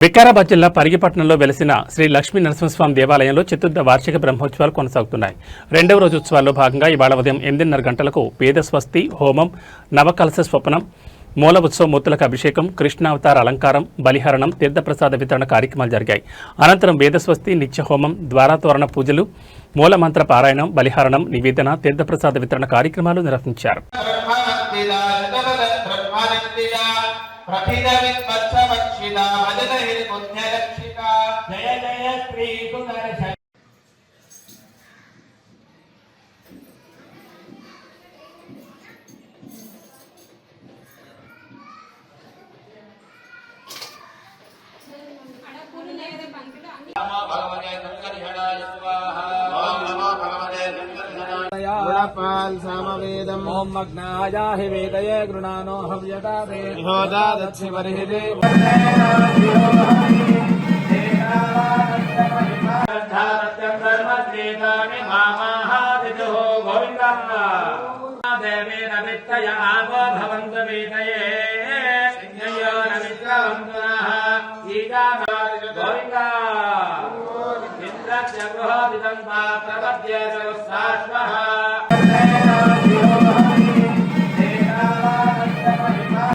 వికారాబాద్ జిల్లా పరిగిపట్నంలో వెలిసిన శ్రీ లక్ష్మీ నరసింహస్వామి దేవాలయంలో చతుర్థ వార్షిక బ్రహ్మోత్సవాలు కొనసాగుతున్నాయి. రెండవ రోజు ఉత్సవాల్లో భాగంగా ఇవాళ ఉదయం 8:30 గంటలకు వేదస్వస్తి హోమం, నవకలశ స్వప్నం, మూల ఉత్సవమూర్తులకు అభిషేకం, కృష్ణావతార అలంకారం, బలిహరణం, తీర్థప్రసాద వితరణ కార్యక్రమాలు జరిగాయి. అనంతరం వేదస్వస్తి, నిత్యహోమం, ద్వారాతోరణ పూజలు, మూలమంత్ర పారాయణం, బలిహరణం, నివేదన, తీర్థప్రసాద వితరణ కార్యక్రమాలు నిర్వహించారు. జయ జయ శ్రీ సుదర్శన सामवेदम् ओम मग्नायाहि वेदये गृणानो हव्यता विहोदा दक्षिवर्हिते देवेन वित्तय आवो भवन्त वेदये सिंहयो न मित्रवन्तुनः गोविन्दा इन्द्रस्य गृहोदितं प्रपद्ये सर्वस्वाश्वः